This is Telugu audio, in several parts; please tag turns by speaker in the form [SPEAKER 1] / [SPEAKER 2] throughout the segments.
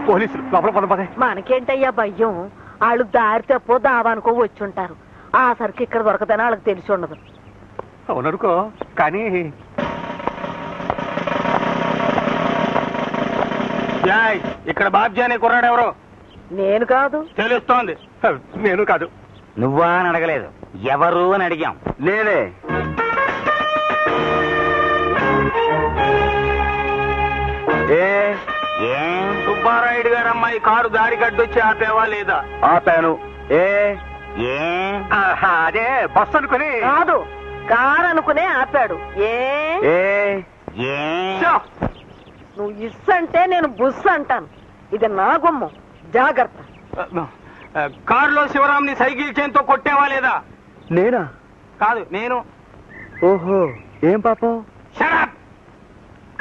[SPEAKER 1] పోలీసులు లోపల పద.
[SPEAKER 2] మనకేంటయ్యా భయం? వాళ్ళు దారి తప్పో దావానుకో వచ్చుంటారు. ఆ సరికి ఇక్కడ దొరకదని వాళ్ళకి తెలిసి ఉండదు.
[SPEAKER 1] అవుననుకో, కానీ ఇక్కడ బాబ్జీ అనే కుర్రాడు ఎవరు?
[SPEAKER 2] నేను కాదు.
[SPEAKER 1] తెలుస్తోంది. నేను కాదు.
[SPEAKER 3] నువ్వా అని అడగలేదు, ఎవరు అని అడిగాం.
[SPEAKER 1] నేనే.
[SPEAKER 3] ఏం
[SPEAKER 1] సుబ్బారాయుడు గారు అమ్మాయి కారు దారి కట్టొచ్చి ఆపేవా లేదా? ఆపాను. అదే బస్సు అనుకుని
[SPEAKER 2] కాదు, కారు అనుకునే ఆపాడు. నువ్వు ఇస్సంటే నేను బుస్సు అంటాను. ఇది నా గుమ్మం, జాగ్రత్త.
[SPEAKER 1] కారులో శివరాంని సైకిల్ చైన్తో కొట్టేవా లేదా?
[SPEAKER 4] నేనా?
[SPEAKER 1] కాదు, నేను.
[SPEAKER 4] ఓహో, ఏం పాపం?
[SPEAKER 1] షడప్!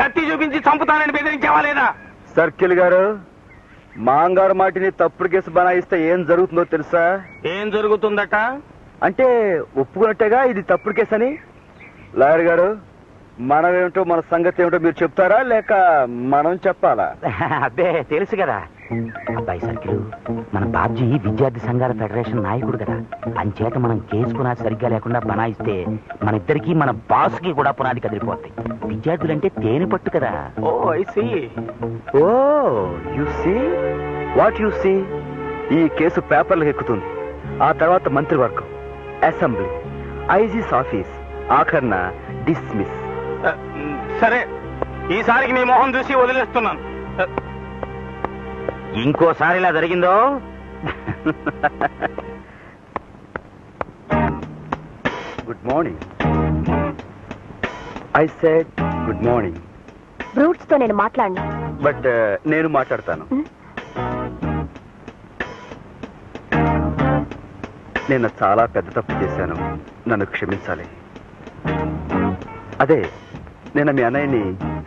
[SPEAKER 1] కత్తి చూపించి చంపుతానని బెదిరించావా లేదా?
[SPEAKER 4] సర్కిల్ గారు, మాంగారు మాటిని తప్పుడు కేసు బనాయిస్తే ఏం జరుగుతుందో తెలుసా?
[SPEAKER 1] ఏం జరుగుతుందట?
[SPEAKER 4] అంటే ఒప్పుకున్నట్టేగా ఇది తప్పుడు కేసు అని. లాయర్ గారు, మనమేమిటో మన సంగతి ఏమిటో మీరు చెప్తారా లేక మనం చెప్పాలా?
[SPEAKER 3] అబ్బే తెలుసు కదా అబ్బాయి సర్కిల్, మన బాబ్జీ విద్యార్థి సంఘాల ఫెడరేషన్ నాయకుడు కదా, అంచేత మనం కేసు పునాది సరిగ్గా లేకుండా బనాయిస్తే మన ఇద్దరికి మన బాస్ కి కూడా పునాది కదిలిపోతాయి. విద్యార్థులంటే తేనె పట్టు కదా.
[SPEAKER 1] Oh I see.
[SPEAKER 4] Oh you see what you see. ఈ కేసు పేపర్లకు ఎక్కుతుంది. ఆ తర్వాత మంత్రివర్గం, అసెంబ్లీ, ఐజీస్ ఆఫీస్, ఆఖర్న డిస్మిస్.
[SPEAKER 1] సరే, ఈసారికి మీ మొహం చూసి వదిలేస్తున్నాను.
[SPEAKER 3] ఇంకోసారి ఇలా జరిగిందో
[SPEAKER 4] good morning. I said good morning.
[SPEAKER 5] Brutes తో నేను మాట్లాడను.
[SPEAKER 4] బట్ నేను మాట్లాడతాను. నేను చాలా పెద్ద తప్పు చేశాను, నన్ను క్షమించాలి. అదే, నేను మీ అన్నయ్యని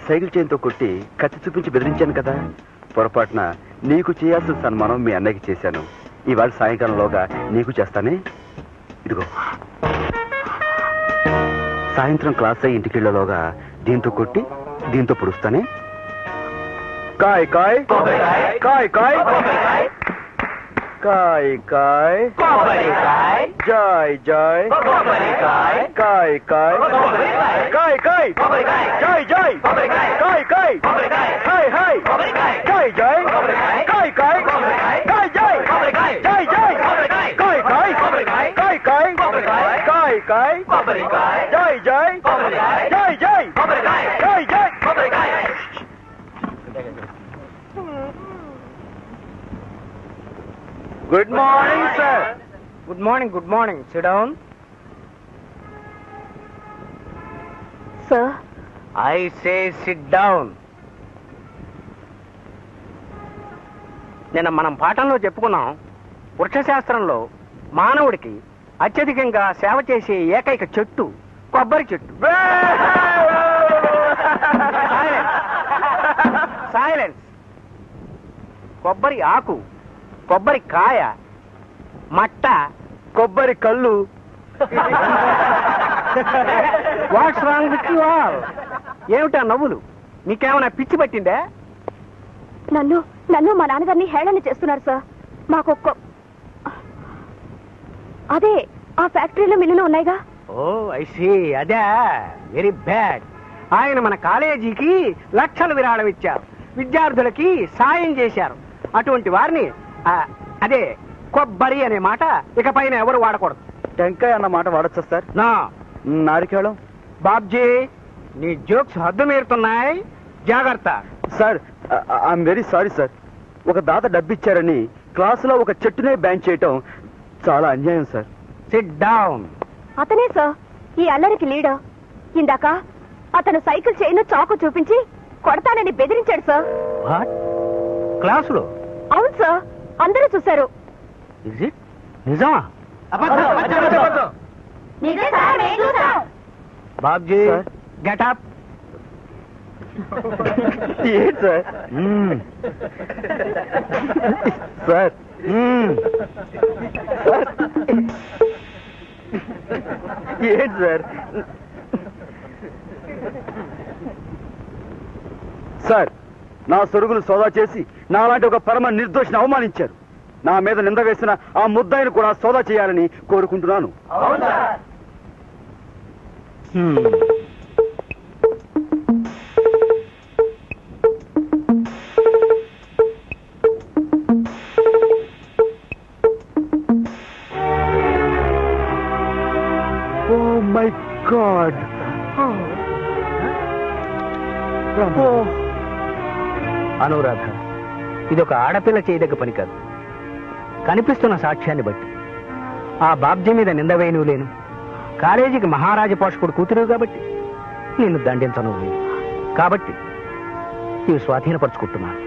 [SPEAKER 4] సైకిల్ చైన్తో కొట్టి కత్తి చూపించి బెదిరించాను కదా. పొరపాటున నీకు చేయాల్సిన సన్మానం మీ అన్నయ్యకి చేశాను. ఇవాళ సాయంకాలంలోగా నీకు చేస్తానే. ఇదిగో, సాయంత్రం క్లాస్ అయ్యి ఇంటికెళ్లేలోగా దీంతో కొట్టి దీంతో పొడుస్తానే. కాయ్ కాయ్ కాయ్ కాయ్ కాయ్ కాయ్ Joy Joy Kai Kai Kai Kai Joy Joy Kai Kai hi hi Joy Joy Kai Kai Kai Joy Joy Joy Kai Kai Kai Kai Kai Kai Joy Joy Joy Joy Kai Joy. Good morning, sir.
[SPEAKER 1] Good morning, good morning. Sit down.
[SPEAKER 5] Sir.
[SPEAKER 1] I say sit down. నిన్న మనం పాఠంలో చెప్పుకున్నాం, వృక్షశాస్త్రంలో మానవుడికి అత్యధికంగా సేవ చేసే ఏకైక చెట్టు కొబ్బరి చెట్టు. సైలెన్స్. కొబ్బరి ఆకు, కొబ్బరి కాయ, మట్ట,
[SPEAKER 4] కొబ్బరి కళ్ళు.
[SPEAKER 1] What's wrong with you all? ఏమిటా నవ్వులు? మీకేమైనా పిచ్చి పట్టిందే?
[SPEAKER 5] నన్ను మా నాన్నగారిని హేళన చేస్తున్నారు సార్. మాకు అదే ఆ ఫ్యాక్టరీలో మిల్లులు ఉన్నాయిగా.
[SPEAKER 1] ఓ ఐ సీ. అదే వెరీ బ్యాడ్. ఆయన మన కాలేజీకి లక్షలు విరాళం ఇచ్చారు, విద్యార్థులకి సాయం చేశారు. అటువంటి వారిని అదే కొబ్బరి అనే మాట ఇకపైన ఎవరు వాడకూడదు.
[SPEAKER 4] టెంకాయ అన్న మాట వాడచ్చా సార్?
[SPEAKER 1] నా
[SPEAKER 4] నారికేళం.
[SPEAKER 1] బాబ్జీ, నీ జోక్స్ హద్దు మీరుతున్నాయి, జాగ్రత్త.
[SPEAKER 4] Sir, I'm very sorry sir. ఒక దాత డబ్బిచ్చారని క్లాసులో ఒక చెట్టునే బ్యాన్ చేయటం చాలా అన్యాయం సార్.
[SPEAKER 1] SIT down.
[SPEAKER 5] అతనే సార్ ఈ అల్లరికి లీడర్. ఇందాక అతను సైకిల్ చైన్ చాకు చూపించి కొడతానని బెదిరించాడు సార్.
[SPEAKER 1] క్లాసులో? అవును
[SPEAKER 5] సార్, అందరూ చూశారు.
[SPEAKER 1] నిజమా? Babji, get up.
[SPEAKER 4] ఏంటి సార్? సార్ ఏంటి సార్? సార్, నా సొరుగులు సోదా చేసి నాలాంటి ఒక పరమ నిర్దోషిని అవమానించారు. నా మీద నింద వేసిన ఆ ముద్దాయిని కూడా సోదా చేయాలని కోరుకుంటున్నాను. Oh my God!
[SPEAKER 1] అనురాధ, ఇది ఒక ఆడపిల్ల చేయదగ్గ పని కాదు. కనిపిస్తున్న సాక్ష్యాన్ని బట్టి ఆ బాబ్జీ మీద నింద వేయను లేను. కాలేజీకి మహారాజ పోషకుడు కూతురు కాబట్టి నిన్ను దండించను లేదు. కాబట్టి ఇవి స్వాధీనపరుచుకుంటున్నాను.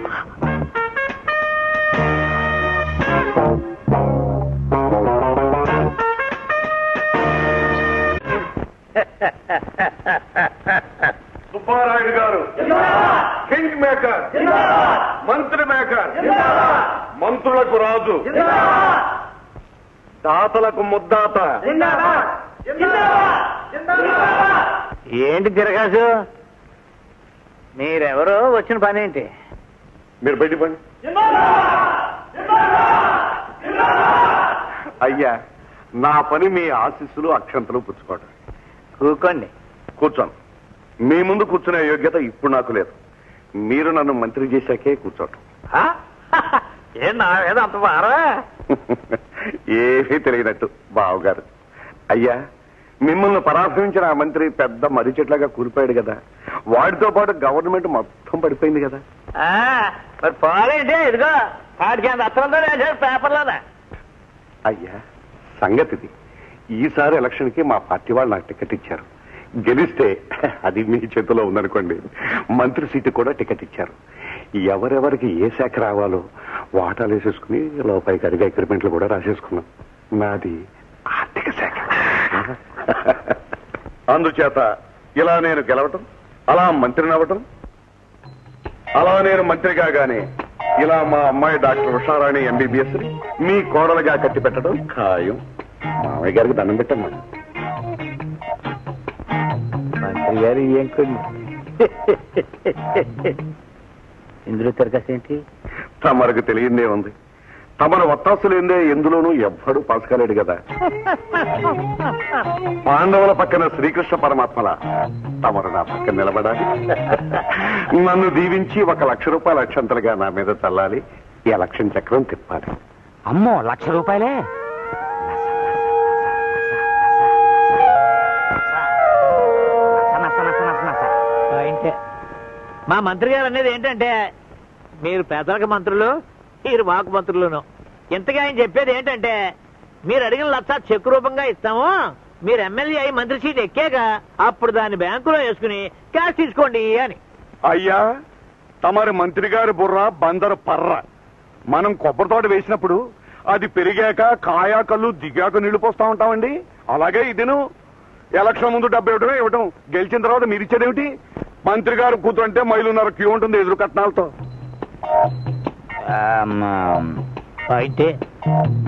[SPEAKER 6] సుబ్బారాయుడు గారు కింగ్ మేకర్, మంత్రి మేకర్, మంత్రులకు రాజు, దాతలకు ముద్దాత.
[SPEAKER 3] ఏంటి తిరగాసు, మీరెవరో వచ్చిన పని ఏంటి?
[SPEAKER 6] మీరు బయట పని. అయ్యా, నా పని మీ ఆశీస్సులు అక్షంతలు పుచ్చుకోవడం.
[SPEAKER 3] కూకోండి.
[SPEAKER 6] కూర్చోను. మీ ముందు కూర్చునే యోగ్యత ఇప్పుడు నాకు లేదు. మీరు నన్ను మంత్రి చేశాకే కూర్చోటం.
[SPEAKER 3] ఏం నా మీద అంత వారా?
[SPEAKER 6] ఏమీ తెలియనట్టు బావగారు. అయ్యా, మిమ్మల్ని పరాశ్రయించిన ఆ మంత్రి పెద్ద మర్రి చెట్లాగా కూలిపోయాడు కదా. వాడితో పాటు గవర్నమెంట్ మొత్తం పడిపోయింది కదా.
[SPEAKER 3] మరి పోలేంటి, ఇదిగో వాడికి అంత అర్థంతో పేపర్లోనే.
[SPEAKER 6] అయ్యా, సంగతిది. ఈసారి ఎలక్షన్ కి మా పార్టీ వాళ్ళు నాకు టికెట్ ఇచ్చారు. గెలిస్తే అది మీ చేతిలో ఉందనుకోండి, మంత్రి సీటు కూడా టికెట్ ఇచ్చారు. ఎవరెవరికి ఏ శాఖ రావాలో వాటాలు వేసేసుకుని లోపలికి అడిగే అగ్రిమెంట్లు కూడా రాసేసుకున్నాం. నాది ఆర్థిక శాఖ. అందుచేత ఇలా నేను గెలవటం, అలా మంత్రిని అవ్వటం, అలా నేను మంత్రి కాగానే ఇలా మా అమ్మాయి డాక్టర్ ఉషారాణి ఎంబీబీఎస్ మీ కోడలుగా కట్టి పెట్టడం ఖాయం. మామయ్య గారికి దండం పెట్టమ్మా.
[SPEAKER 3] మంత్రి గారు ఏం కొన్ని ఇందులో తిరగస్ ఏంటి?
[SPEAKER 6] తమరకు తెలియందే ఉంది. తమను వత్తాసు లేదే ఎందులోనూ ఎవ్వడూ పాస్ కాలేడు కదా. పాండవుల పక్కన శ్రీకృష్ణ పరమాత్మల తమరు నా పక్కన నిలబడాలి. నన్ను దీవించి 1 లక్ష రూపాయల అక్షంతలుగా నా మీద చల్లాలి. ఈ ఎలక్షన్ చక్రం తిప్పాలి.
[SPEAKER 3] అమ్మో, 1 లక్ష రూపాయలే? మా మంత్రి గారు అనేది ఏంటంటే, మీరు పేదలకు మంత్రులు, మీరు మాకు మంత్రులను. ఇంతగా ఆయన చెప్పేది ఏంటంటే, మీరు అడిగిన 1 లక్ష చెక్ రూపంగా ఇస్తాము, మీరు ఎమ్మెల్యే అయి మంత్రి సీట్ ఎక్కాక అప్పుడు దాన్ని బ్యాంకులో వేసుకుని క్యాష్ తీసుకోండి అని.
[SPEAKER 6] అయ్యా, తమరి మంత్రి గారి బుర్ర బందరు పర్ర. మనం కొబ్బరి తోట వేసినప్పుడు అది పెరిగాక కాయా కళ్ళు దిగాక నీళ్లు పోస్తా ఉంటామండి. అలాగే ఇదేను ఎలక్షన్ ముందు 70 ఇవ్వటం, గెలిచిన తర్వాత మీరు ఇచ్చేదేమిటి? మంత్రి గారు కూతురు అంటే మైలున్నర క్యూ ఉంటుంది ఎదురు కట్నాలతో.
[SPEAKER 3] అయితే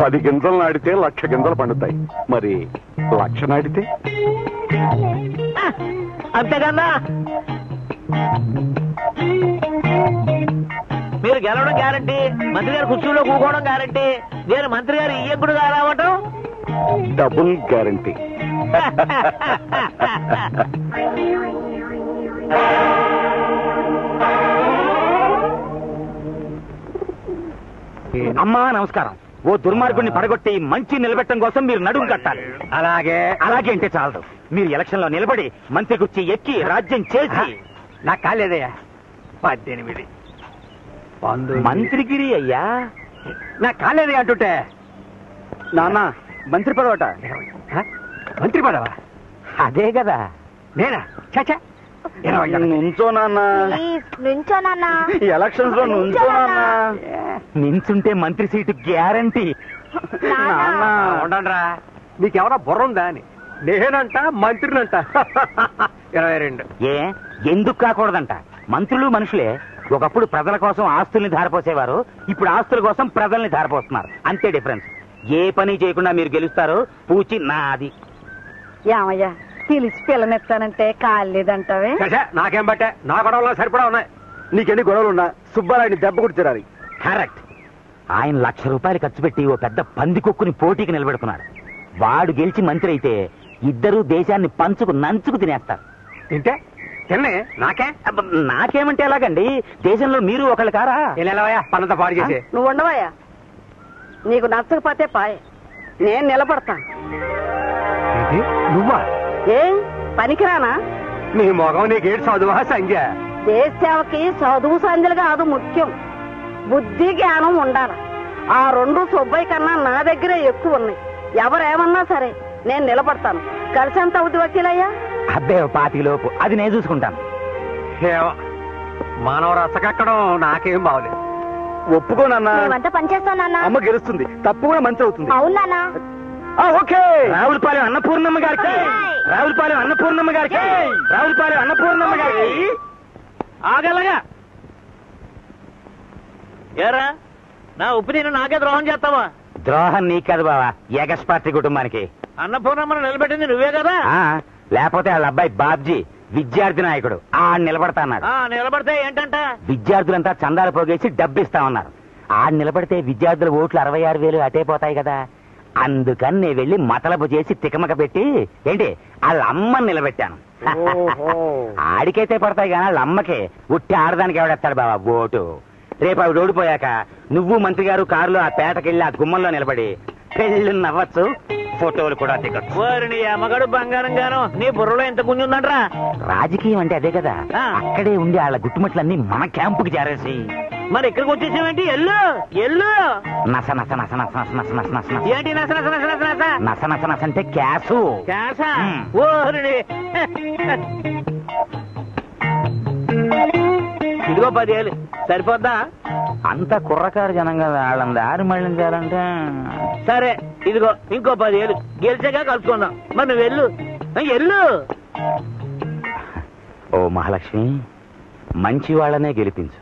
[SPEAKER 6] 10 గింజలు నాటితే 1 లక్ష గింజలు పండుతాయి. మరి 1 లక్ష నాటితే
[SPEAKER 3] అంతేకన్నా. మీరు గెలవడం గ్యారంటీ, మంత్రి గారు కుర్చీలో కూకోవడం గ్యారంటీ, నేను మంత్రి గారు ఇయ్యకుడుగా రావటం
[SPEAKER 6] డబుల్ గ్యారంటీ.
[SPEAKER 3] అమ్మా నమస్కారం. ఓ దుర్మార్గుడిని పడగొట్టి మంచి నిలబెట్టడం కోసం మీరు నడుము కట్టాలి.
[SPEAKER 1] అలాగే
[SPEAKER 3] అలాగే అంటే చాలదు, మీరు ఎలక్షన్ లో నిలబడి మంత్రి కుర్చీ ఎక్కి రాజ్యం చేసి.
[SPEAKER 1] నాకు కాలేదయ్యా. 18
[SPEAKER 3] మంత్రిగిరి అయ్యా.
[SPEAKER 1] నాకు కాలేదే అంటుంటే.
[SPEAKER 4] నాన్న, మంత్రి పదవట.
[SPEAKER 1] మంత్రి పదవా?
[SPEAKER 3] అదే కదా.
[SPEAKER 1] నేనా? చచ్చా, 20
[SPEAKER 4] నుంచో నాన్న,
[SPEAKER 5] నుంచోనన్నా
[SPEAKER 4] ఎలక్షన్స్ లో నుంచో నాన్న.
[SPEAKER 3] నించుంటే మంత్రి సీటు గ్యారంటీ.
[SPEAKER 4] నాన్న,
[SPEAKER 1] ఉండండిరా, మీకెవరా బుర్ర ఉందా అని. నేనంట మంత్రినంట. 22.
[SPEAKER 3] ఏ ఎందుకు కాకూడదంట? మంత్రులు మనుషులే. ఒకప్పుడు ప్రజల కోసం ఆస్తుల్ని ధారపోసేవారు, ఇప్పుడు ఆస్తుల కోసం ప్రజల్ని ధారపోస్తున్నారు. అంతే డిఫరెన్స్. ఏ పని చేయకుండా మీరు గెలుస్తారు. పూచి నాది.
[SPEAKER 2] ఏమయ్యా, పిలిచి పిల్లనిస్తానంటే కాలేదంటావే?
[SPEAKER 1] నాకేం బట్టే, నా గొడవలో సరిపడా ఉన్నాయి.
[SPEAKER 4] నీకెన్ని గొడవలున్నా సుబ్బారాయుడిని దెబ్బ కొట్టి తిరాలి.
[SPEAKER 3] కరెక్ట్. ఆయన 1,00,000 రూపాయలు ఖర్చు పెట్టి ఓ పెద్ద పందికొక్కుని పోటీకి నిలబెడుతున్నాడు. వాడు గెలిచి మంత్రి అయితే ఇద్దరు దేశాన్ని పంచుకు నంచుకు తినేస్తారు.
[SPEAKER 1] తింటే తిన్నే నాకే.
[SPEAKER 3] అబ్బ, నాకేమంటే ఎలాగండి? దేశంలో మీరు ఒకళ్ళు కారా?
[SPEAKER 1] వెళ్ళవయ్యా పనంతా పాడు చేసి.
[SPEAKER 2] నువ్వు ఉండవయ్యా, నీకు నచ్చకపోతే పాయే, నేను నిలబడతాను.
[SPEAKER 1] ఏంటి నువ్వా?
[SPEAKER 2] ఏం పనికిరానా?
[SPEAKER 1] నీ మొగం నీకేడు చదువా సంధ్య?
[SPEAKER 2] దేశ సేవకి చదువు సంధ్యలు కాదు ముఖ్యం, బుద్ధి జ్ఞానం ఉండాలి. ఆ 2 సుబ్బయ్య కన్నా నా దగ్గరే ఎక్కువ ఉన్నాయి. ఎవరేమన్నా సరే నేను నిలబడతాను. కలిసి ఎంత అవుతుంది వకీలయ్యా?
[SPEAKER 3] అబ్బే 25 లోపు, అది నేను చూసుకుంటాను.
[SPEAKER 1] మానవ రసకెక్కడం నాకేం బాగలేదు.
[SPEAKER 4] ఒప్పుకోనన్నా.
[SPEAKER 5] మేమంతా పనిచేస్తాం నాన్న.
[SPEAKER 4] అమ్మ గెలుస్తుంది, తప్పు కూడా మంచి అవుతుంది.
[SPEAKER 5] అవును నాన్న.
[SPEAKER 4] ఓకే.
[SPEAKER 3] రావులపాలెం అన్నపూర్ణమ్మ గారికి, రావులపాలెం అన్నపూర్ణమ్మ గారికి, రావులపాలెం అన్నపూర్ణమ్మ గారికి.
[SPEAKER 7] ఆగలగా ఏరా, నా ఉప్పు నేను నాకే ద్రోహం చేస్తావా?
[SPEAKER 3] ద్రోహం నీకు కాదు బావా, ఎగస్ పార్టీ కుటుంబానికి.
[SPEAKER 7] అన్నపూర్ణమ్మను నిలబెట్టింది నువ్వే కదా?
[SPEAKER 3] లేకపోతే వాళ్ళ అబ్బాయి బాబ్జీ విద్యార్థి నాయకుడు నిలబడతా అన్నాడు.
[SPEAKER 7] నిలబడితే ఏంటంట?
[SPEAKER 3] విద్యార్థులంతా చందాలు పోగేసి డబ్బిస్తామన్నారు. నిలబడితే విద్యార్థుల ఓట్లు 66,000 అటే పోతాయి కదా. అందుకని నేను వెళ్ళి మతలబు చేసి తికమక పెట్టి ఏంటి వాళ్ళ అమ్మని నిలబెట్టాను. ఆడికైతే పడతాయి కానీ వాళ్ళ అమ్మకి ఉట్టి ఆడదానికి ఎవడెత్తాడు బాబా ఓటు. రేపు ఆవిడ ఓడిపోయాక నువ్వు మంత్రి గారు కారులో ఆ పేటకెళ్ళి ఆ గుమ్మంలో నిలబడి పెళ్లి నవ్వచ్చు, ఫోటోలు కూడా దిగొచ్చు.
[SPEAKER 7] నీ అమ్మగాడు బంగారం గాను, నీ బుర్రలో ఎంత గుంజుందంట్రా?
[SPEAKER 3] రాజకీయం అంటే అదే కదా. అక్కడే ఉండి వాళ్ళ గుట్టుమట్లన్నీ మన క్యాంపుకి చేరేసి
[SPEAKER 7] మరి ఇక్కడికి వచ్చేసావేంటి? ఎల్లు ఎల్లు.
[SPEAKER 3] నస నస నస నస నస నస నస నస నస.
[SPEAKER 7] ఏంటి నస నస నస నస నస?
[SPEAKER 3] నస నస నస అంటే క్యాసు.
[SPEAKER 7] క్యాసా? ఓరిని. ఇదిగో 10,000 సరిపోద్దా?
[SPEAKER 3] అంత కుర్రకారు జనం కదా, వాళ్ళని దారి మళ్ళించాలంటే.
[SPEAKER 7] సరే ఇదిగో ఇంకో 10,000 గెలిచాక కలుసుకుందాం. మరి నువ్వు వెళ్ళు ఎల్లు.
[SPEAKER 3] ఓ మహాలక్ష్మి, మంచి వాళ్ళనే గెలిపించు.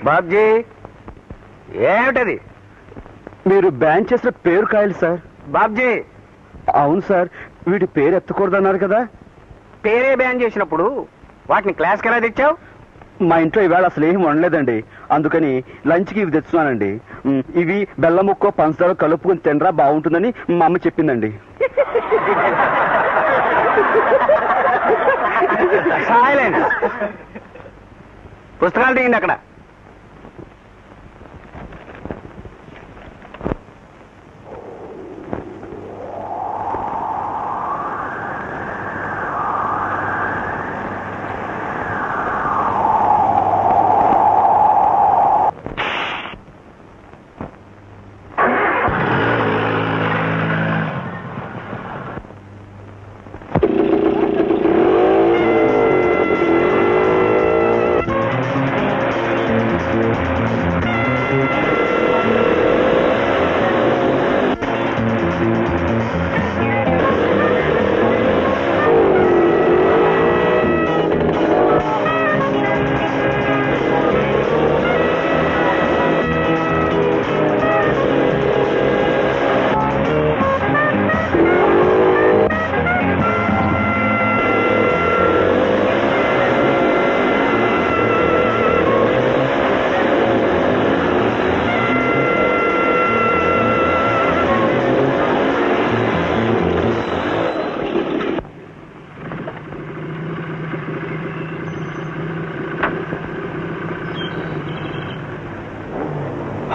[SPEAKER 1] బాబ్జీ ఏమిటది?
[SPEAKER 4] మీరు బ్యాన్ చేసిన పేరు కాయలు సార్.
[SPEAKER 1] బాబ్జీ.
[SPEAKER 4] అవును సార్, వీటి పేరు ఎత్తకూడదన్నారు కదా.
[SPEAKER 1] పేరే బ్యాన్ చేసినప్పుడు వాటిని క్లాస్కి ఎలా తెచ్చావు?
[SPEAKER 4] మా ఇంట్లో ఈవేళ అసలు ఏం వండలేదండి, అందుకని లంచ్కి ఇవి తెచ్చున్నానండి. ఇవి బెల్లం ముక్కో పంచదార కలుపుకొని తినరా బాగుంటుందని మా అమ్మ చెప్పిందండి.
[SPEAKER 1] సైలెన్స్. పుస్తకాలు తీయండి అక్కడ.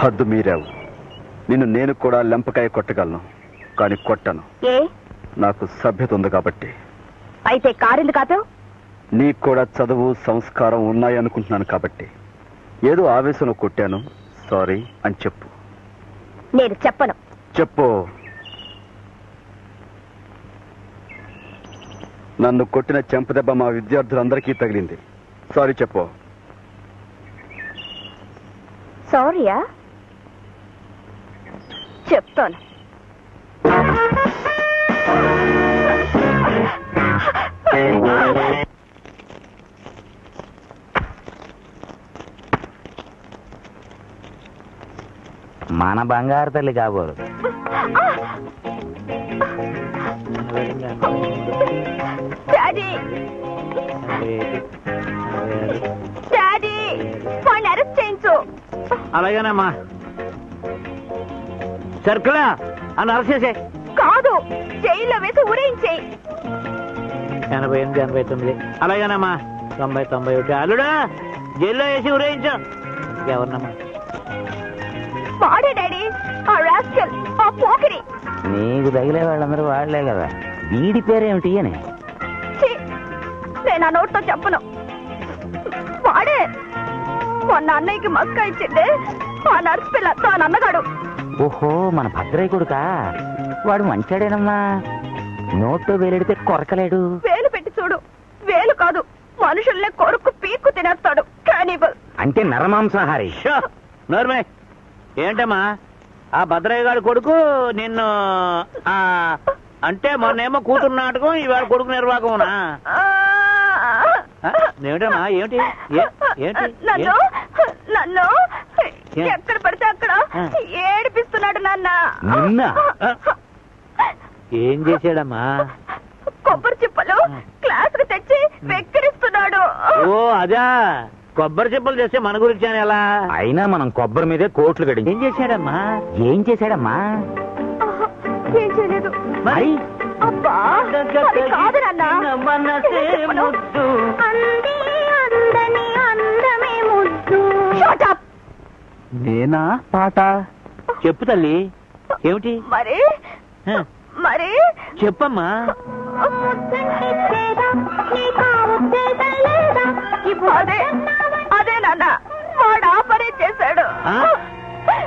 [SPEAKER 4] హద్దు మీరావు. నిన్ను నేను కూడా లెంపకాయ కొట్టగలను, కానీ కొట్టను.
[SPEAKER 5] ఏ?
[SPEAKER 4] నాకు సభ్యత ఉంది కాబట్టి.
[SPEAKER 5] అయితే కారెందుకు కాపావు?
[SPEAKER 4] నీకు కూడా చదువు సంస్కారం ఉన్నాయనుకుంటున్నాను కాబట్టి. ఏదో ఆవేశంలో కొట్టాను, సారీ అని చెప్పు.
[SPEAKER 5] నేను చెప్పను.
[SPEAKER 4] చెప్పు. నన్ను కొట్టిన చెంపదెబ్బ మా విద్యార్థులందరికీ తగిలింది. సారీ చెప్పు.
[SPEAKER 5] సారీయా? చెప్తాను.
[SPEAKER 3] మన బంగారు తల్లి కాబోరు.
[SPEAKER 5] డాడీ డాడీ వాడిని అరెస్ట్ చేయించు.
[SPEAKER 7] అలాగేనమ్మా. సర్కిలా అని అరెస్ట్ చేసే.
[SPEAKER 5] కాదు, జైల్లో వేసి ఊరేయించేయి.
[SPEAKER 7] 88, 89. అలాగేనమ్మా. 90, 91. అల్లుడా జైల్లో వేసి ఊరేయించు. ఎవరినమ్మా?
[SPEAKER 5] వాడే డాడీ, ఆ రాస్కల్, ఆ పోకిరి.
[SPEAKER 3] నీకు తగిలే వాళ్ళందరూ వాడలే కదా. వీడి పేరేమిటి అని?
[SPEAKER 5] నేను ఆ నోట్తో చెప్పను. వాడే మొన్న అన్నయ్యకి మస్కా ఇచ్చిండే ఆ నర్సు పిల్ల తాను అన్నగాడు.
[SPEAKER 3] ఓహో, మన భద్రయ్య కొడుకా? వాడు మంచాడేనమ్మా. నోట్లో వేలెడితే కొరకలేడు.
[SPEAKER 5] వేలు పెట్టి చూడు, వేలు కాదు, మనుషుల్నే కొరుకు పీక్కు తినేస్తాడు. కానిబల్
[SPEAKER 3] అంటే నరమాంసాహారి.
[SPEAKER 7] నోర్మే. ఏంటమ్మా ఆ భద్రయ్య గారి కొడుకు నిన్ను అంటే మొన్నేమో కూతురు నాటకం, ఇవాళ కొడుకు నిర్వాహకమునా? ఏమిటమ్మా? ఏమిటి ఏంటి?
[SPEAKER 5] నన్ను నన్ను ఎక్కడ పడితే అక్కడ ఏడిపిస్తున్నాడు నాన్న.
[SPEAKER 3] నిన్న
[SPEAKER 7] ఏం చేశాడమ్మా?
[SPEAKER 5] కొబ్బరి చిప్పలు క్లాస్ కు తెచ్చి వెక్కిరిస్తున్నాడు.
[SPEAKER 7] ఓ అదా, కొబ్బరి చిప్పలు చేస్తే మన గురించి అని ఎలా?
[SPEAKER 3] అయినా మనం కొబ్బరి మీదే కోట్లు గడి.
[SPEAKER 7] ఏం చేశాడమ్మా?
[SPEAKER 3] ఏం చేశాడమ్మా?
[SPEAKER 5] ఏం చేయలేదు.
[SPEAKER 3] మరి
[SPEAKER 5] అబ్బా, అది కాదు నాన్న. Shut up.
[SPEAKER 7] నేనా పాట? చెప్పు తల్లి, ఏమిటి?
[SPEAKER 5] మరి మరి
[SPEAKER 7] చెప్పమ్మా.
[SPEAKER 5] అదే అదే నాన్న, వాడు ఆ పని చేశాడు.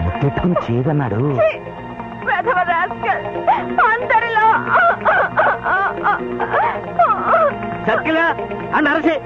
[SPEAKER 3] ముట్టెట్టుకుని చేయదన్నాడు.
[SPEAKER 5] అందరిలో
[SPEAKER 7] సర్కిలా అని అరసే.